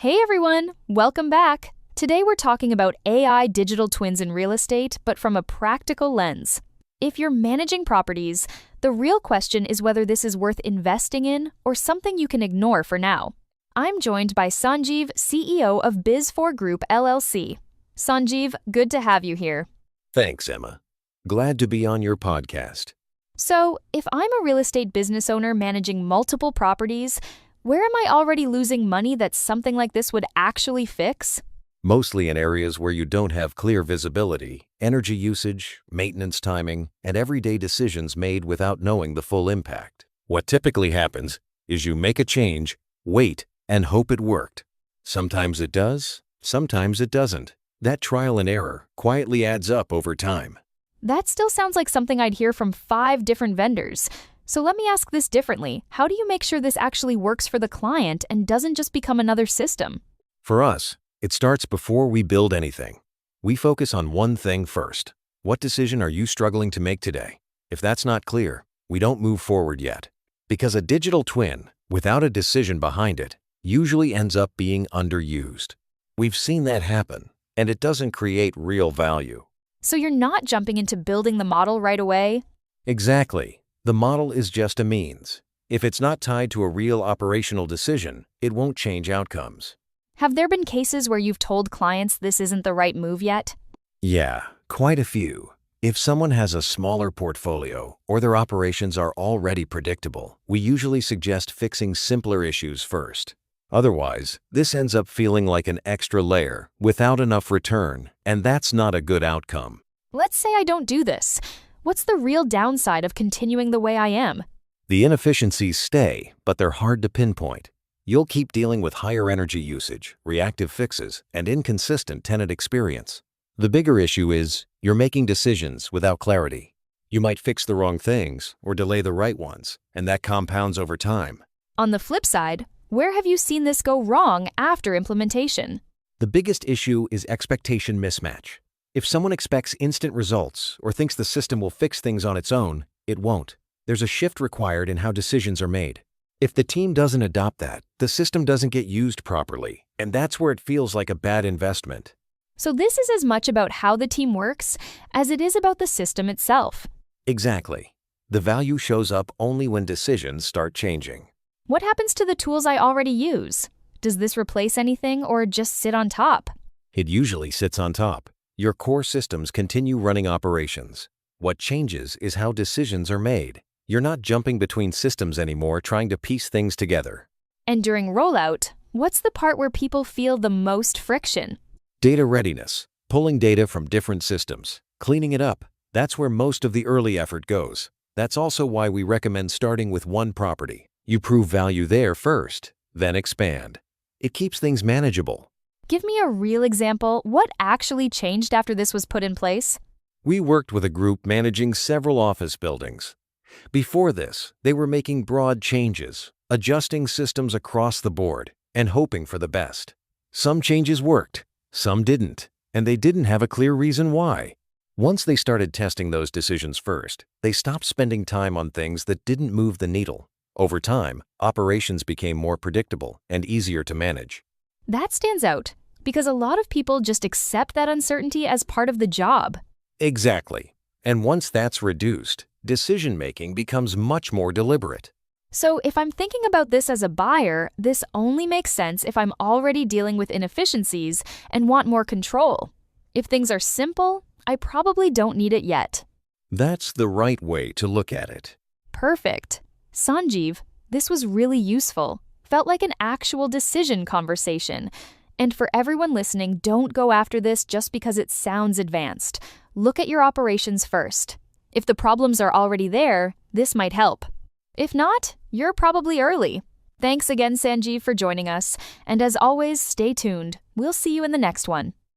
Hey everyone, welcome back. Today we're talking about AI digital twins in real estate, but from a practical lens. If you're managing properties, the real question is whether this is worth investing in or something you can ignore for now. I'm joined by Sanjeev, CEO of Biz4Group LLC. Sanjeev, good to have you here. Thanks, Emma. Glad to be on your podcast. So, if I'm a real estate business owner managing multiple properties, where am I already losing money that something like this would actually fix? Mostly in areas where you don't have clear visibility, energy usage, maintenance timing, and everyday decisions made without knowing the full impact. What typically happens is you make a change, wait, and hope it worked. Sometimes it does, sometimes it doesn't. That trial and error quietly adds up over time. That still sounds like something I'd hear from 5 different vendors. So let me ask this differently. How do you make sure this actually works for the client and doesn't just become another system? For us, it starts before we build anything. We focus on one thing first. What decision are you struggling to make today? If that's not clear, we don't move forward yet. Because a digital twin, without a decision behind it, usually ends up being underused. We've seen that happen, and it doesn't create real value. So you're not jumping into building the model right away? Exactly. The model is just a means. If it's not tied to a real operational decision, it won't change outcomes. Have there been cases where you've told clients this isn't the right move yet? Yeah, quite a few. If someone has a smaller portfolio or their operations are already predictable, we usually suggest fixing simpler issues first. Otherwise, this ends up feeling like an extra layer without enough return, and that's not a good outcome. Let's say I don't do this. What's the real downside of continuing the way I am? The inefficiencies stay, but they're hard to pinpoint. You'll keep dealing with higher energy usage, reactive fixes, and inconsistent tenant experience. The bigger issue is you're making decisions without clarity. You might fix the wrong things or delay the right ones, and that compounds over time. On the flip side, where have you seen this go wrong after implementation? The biggest issue is expectation mismatch. If someone expects instant results or thinks the system will fix things on its own, it won't. There's a shift required in how decisions are made. If the team doesn't adopt that, the system doesn't get used properly, and that's where it feels like a bad investment. So this is as much about how the team works as it is about the system itself. Exactly. The value shows up only when decisions start changing. What happens to the tools I already use? Does this replace anything or just sit on top? It usually sits on top. Your core systems continue running operations. What changes is how decisions are made. You're not jumping between systems anymore trying to piece things together. And during rollout, what's the part where people feel the most friction? Data readiness, pulling data from different systems, cleaning it up. That's where most of the early effort goes. That's also why we recommend starting with one property. You prove value there first, then expand. It keeps things manageable. Give me a real example. What actually changed after this was put in place? We worked with a group managing several office buildings. Before this, they were making broad changes, adjusting systems across the board, and hoping for the best. Some changes worked, some didn't, and they didn't have a clear reason why. Once they started testing those decisions first, they stopped spending time on things that didn't move the needle. Over time, operations became more predictable and easier to manage. That stands out, because a lot of people just accept that uncertainty as part of the job. Exactly. And once that's reduced, decision-making becomes much more deliberate. So if I'm thinking about this as a buyer, this only makes sense if I'm already dealing with inefficiencies and want more control. If things are simple, I probably don't need it yet. That's the right way to look at it. Perfect. Sanjeev, this was really useful. Felt like an actual decision conversation. And for everyone listening, don't go after this just because it sounds advanced. Look at your operations first. If the problems are already there, this might help. If not, you're probably early. Thanks again, Sanjeev, for joining us. And as always, stay tuned. We'll see you in the next one.